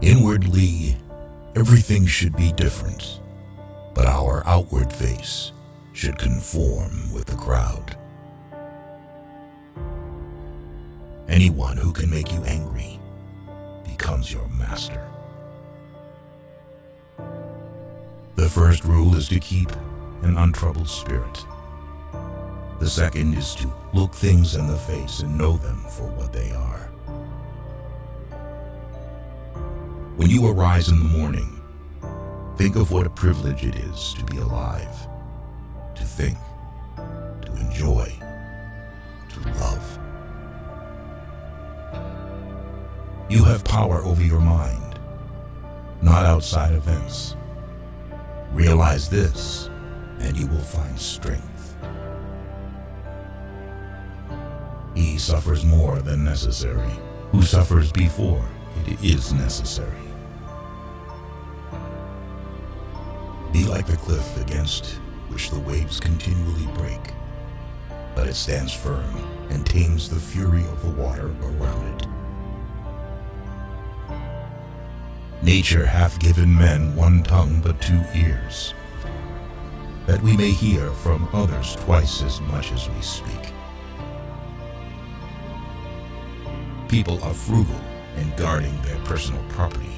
Inwardly, everything should be different, but our outward face should conform with the crowd. Anyone who can make you angry becomes your master. The first rule is to keep an untroubled spirit. The second is to look things in the face and know them for what they are. When you arise in the morning, think of what a privilege it is to be alive, to think, to enjoy, to love. You have power over your mind, not outside events. Realize this, and you will find strength. He suffers more than necessary, who suffers before it is necessary. Be like the cliff against which the waves continually break, but it stands firm and tames the fury of the water around it. Nature hath given men one tongue but 2 ears, that we may hear from others twice as much as we speak. People are frugal in guarding their personal property,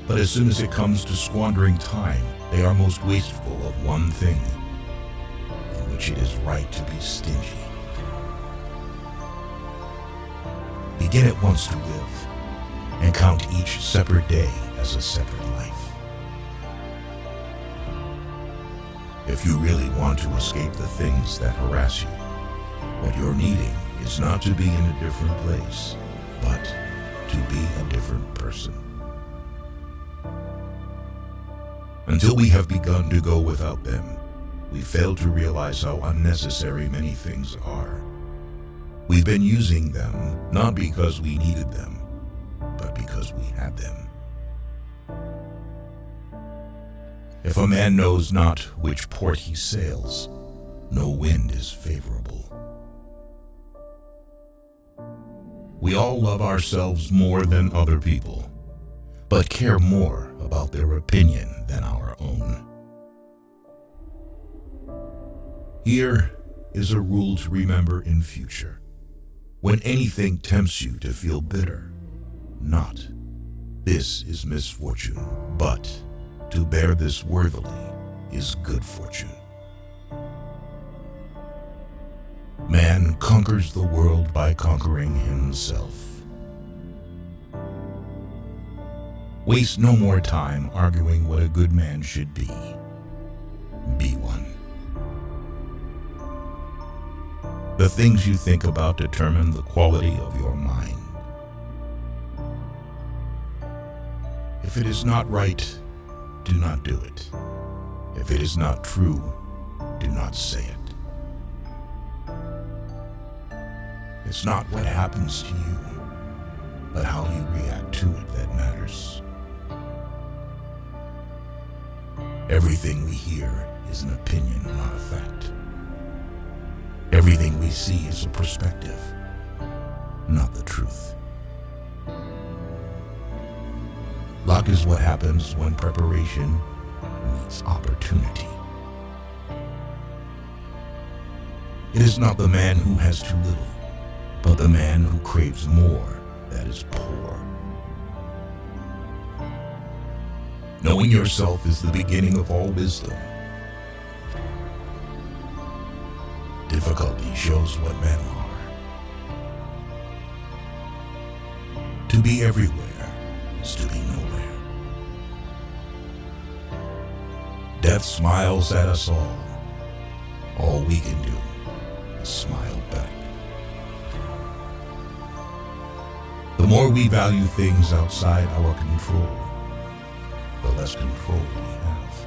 but as soon as it comes to squandering time, they are most wasteful of one thing, in which it is right to be stingy. Begin at once to live, and count each separate day as a separate life. If you really want to escape the things that harass you, what you're needing is not to be in a different place, but to be a different person. Until we have begun to go without them, we fail to realize how unnecessary many things are. We've been using them not because we needed them, but because we had them. If a man knows not which port he sails, no wind is favorable. We all love ourselves more than other people, but care more about their opinion than our own. Here is a rule to remember in future. When anything tempts you to feel bitter, not, "This is misfortune," but, "To bear this worthily is good fortune." Man conquers the world by conquering himself. Waste no more time arguing what a good man should be. Be one. The things you think about determine the quality of your mind. If it is not right, do not do it. If it is not true, do not say it. It's not what happens to you, but how you react to it that matters. Everything we hear is an opinion, not a fact. Everything we see is a perspective, not the truth. Luck is what happens when preparation meets opportunity. It is not the man who has too little, but the man who craves more that is poor. Knowing yourself is the beginning of all wisdom. Difficulty shows what men are. To be everywhere is to be nowhere. Death smiles at us all. All we can do is smile back. The more we value things outside our control, the less control we have.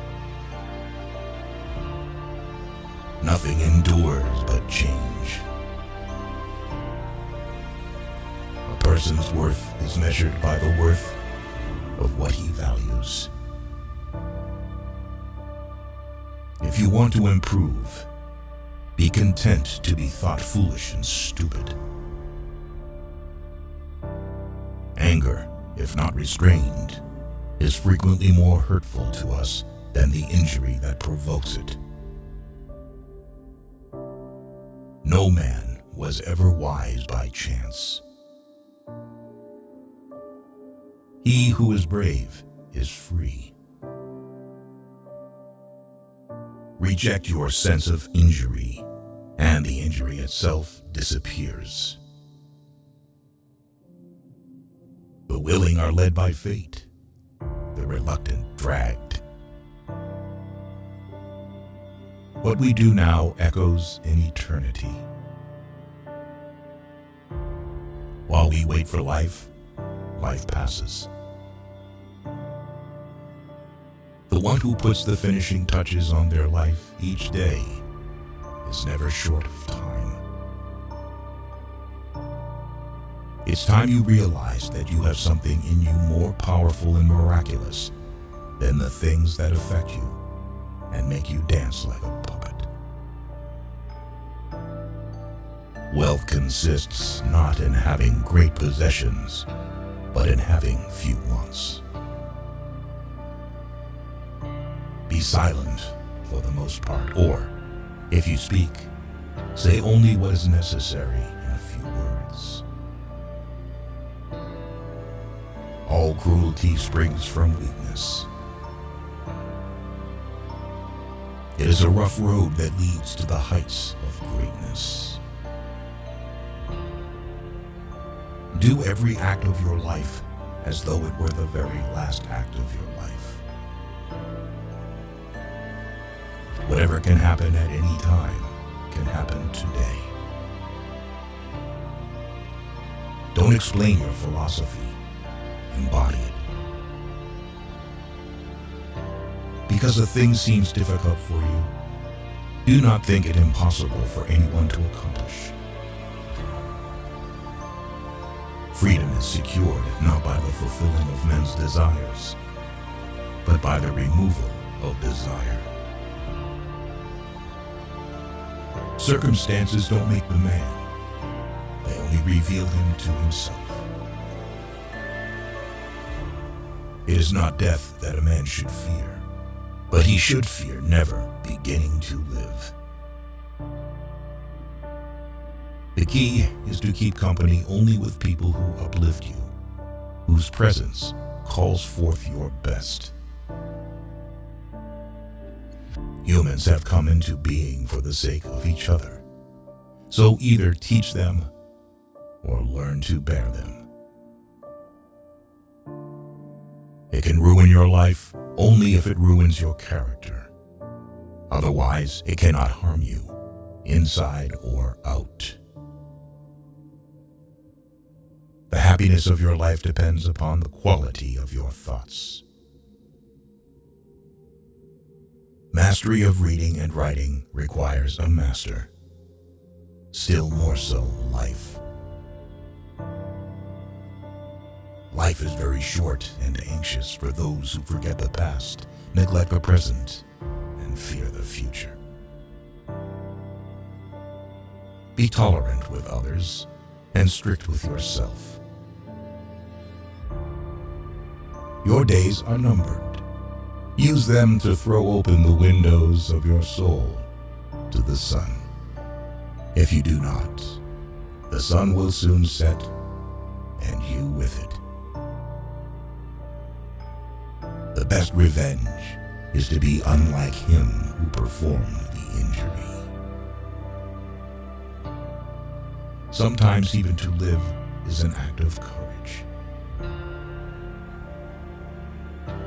Nothing endures but change. A person's worth is measured by the worth of what he values. If you want to improve, be content to be thought foolish and stupid. Anger if not restrained, is frequently more hurtful to us than the injury that provokes it. No man was ever wise by chance. He who is brave is free. Reject your sense of injury, and the injury itself disappears. The willing are led by fate, the reluctant dragged. What we do now echoes in eternity. While we wait for life, life passes. The one who puts the finishing touches on their life each day is never short of time. It's time you realize that you have something in you more powerful and miraculous than the things that affect you and make you dance like a puppet. Wealth consists not in having great possessions, but in having few wants. Be silent for the most part, or if you speak, say only what is necessary in a few words. All cruelty springs from weakness. It is a rough road that leads to the heights of greatness. Do every act of your life as though it were the very last act of your life. Whatever can happen at any time can happen today. Don't explain your philosophy, embody it. Because a thing seems difficult for you, do not think it impossible for anyone to accomplish. Freedom is secured not by the fulfilling of men's desires, but by the removal of desire. Circumstances don't make the man, they only reveal him to himself. It is not death that a man should fear, but he should fear never beginning to live. The key is to keep company only with people who uplift you, whose presence calls forth your best. Humans have come into being for the sake of each other, so either teach them or learn to bear them. It can ruin your life only if it ruins your character. Otherwise, it cannot harm you, inside or out. The happiness of your life depends upon the quality of your thoughts. Mastery of reading and writing requires a master. Still more so, life. Life is very short and anxious for those who forget the past, neglect the present, and fear the future. Be tolerant with others and strict with yourself. Your days are numbered. Use them to throw open the windows of your soul to the sun. If you do not, the sun will soon set, and you with it. The best revenge is to be unlike him who performed the injury. Sometimes even to live is an act of courage.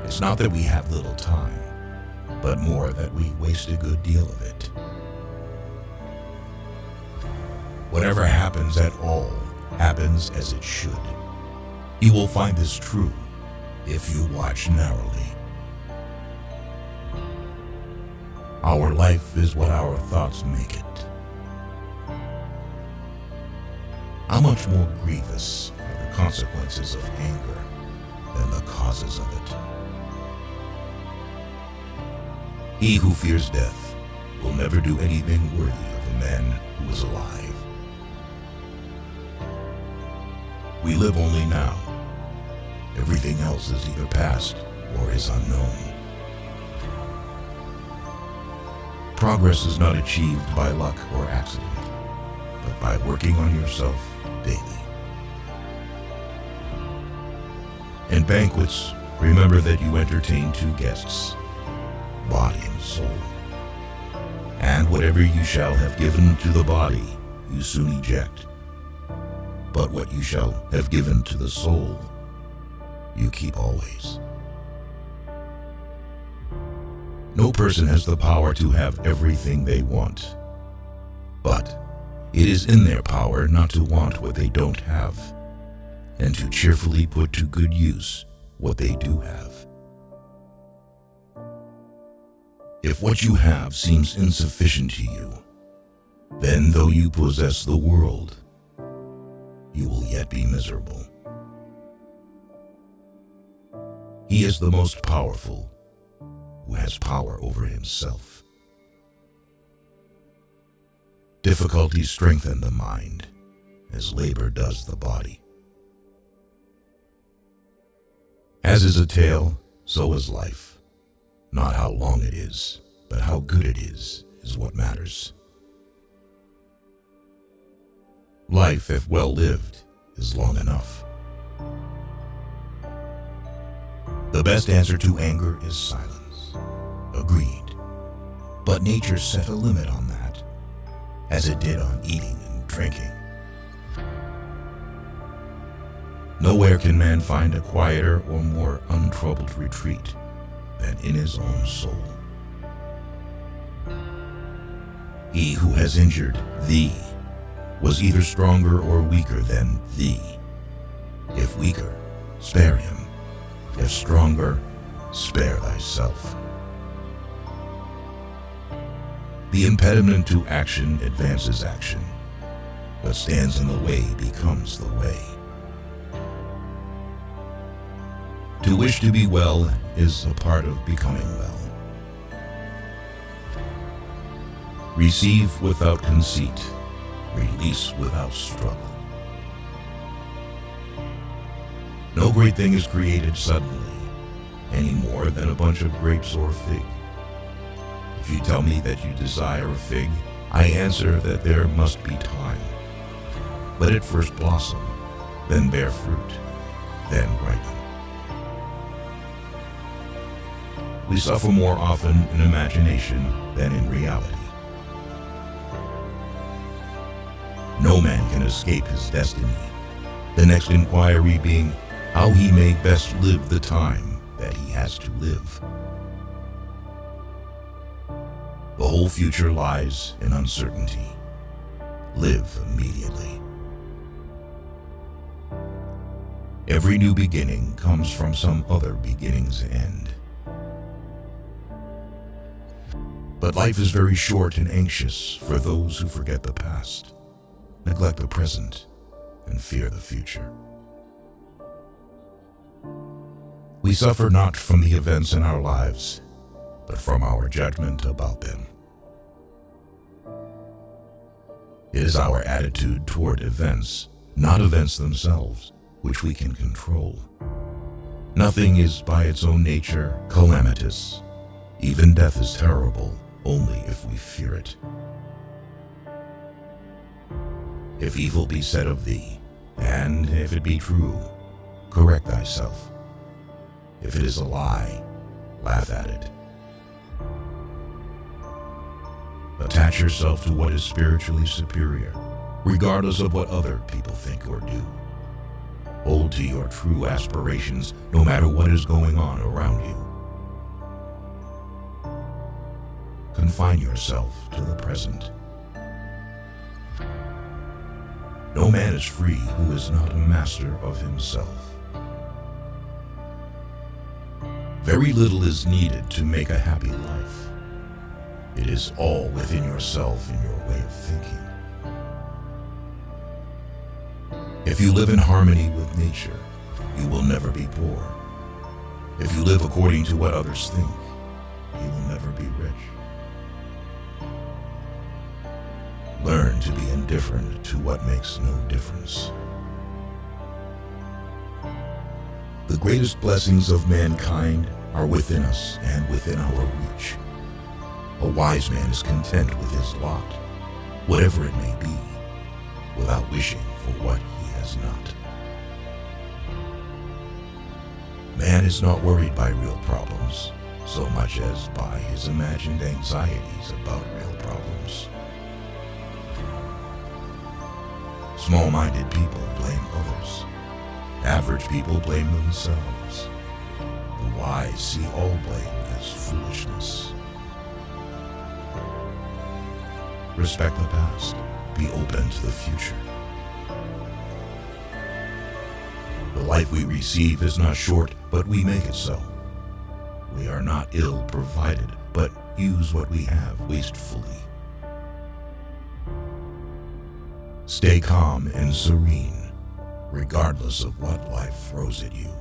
It's not that we have little time, but more that we waste a good deal of it. Whatever happens at all happens as it should. You will find this true if you watch narrowly. Our life is what our thoughts make it. How much more grievous are the consequences of anger than the causes of it? He who fears death will never do anything worthy of a man who is alive. We live only now, Everything else is either past or is unknown. Progress is not achieved by luck or accident, but by working on yourself daily. In banquets, remember that you entertain two guests, body and soul. And whatever you shall have given to the body, you soon eject. But what you shall have given to the soul, you keep always. No person has the power to have everything they want, but it is in their power not to want what they don't have, and to cheerfully put to good use what they do have. If what you have seems insufficient to you, then though you possess the world, you will yet be miserable. He is the most powerful who has power over himself. Difficulties strengthen the mind, as labor does the body. As is a tale, so is life. Not how long it is, but how good it is what matters. Life, if well lived, is long enough. The best answer to anger is silence. Agreed. But nature set a limit on that, as it did on eating and drinking. Nowhere can man find a quieter or more untroubled retreat than in his own soul. He who has injured thee was either stronger or weaker than thee. If weaker, spare him. If stronger, spare thyself. The impediment to action advances action. What stands in the way becomes the way. To wish to be well is a part of becoming well. Receive without conceit, release without struggle. No great thing is created suddenly, any more than a bunch of grapes or fig. If you tell me that you desire a fig, I answer that there must be time. Let it first blossom, then bear fruit, then ripen. We suffer more often in imagination than in reality. No man can escape his destiny, the next inquiry being how he may best live the time that he has to live. The whole future lies in uncertainty. Live immediately. Every new beginning comes from some other beginning's end. But life is very short and anxious for those who forget the past, neglect the present, and fear the future. We suffer not from the events in our lives, but from our judgment about them. It is our attitude toward events, not events themselves, which we can control. Nothing is by its own nature calamitous. Even death is terrible only if we fear it. If evil be said of thee, and if it be true, correct thyself. If it is a lie, laugh at it. Attach yourself to what is spiritually superior, regardless of what other people think or do. Hold to your true aspirations, no matter what is going on around you. Confine yourself to the present. No man is free who is not a master of himself. Very little is needed to make a happy life. It is all within yourself and your way of thinking. If you live in harmony with nature, you will never be poor. If you live according to what others think, you will never be rich. Learn to be indifferent to what makes no difference. The greatest blessings of mankind are within us and within our reach. A wise man is content with his lot, whatever it may be, without wishing for what he has not. Man is not worried by real problems so much as by his imagined anxieties about real problems. Small-minded people blame others. Average people blame themselves. The wise see all blame as foolishness. Respect the past. Be open to the future. The life we receive is not short, but we make it so. We are not ill provided, but use what we have wastefully. Stay calm and serene, regardless of what life throws at you.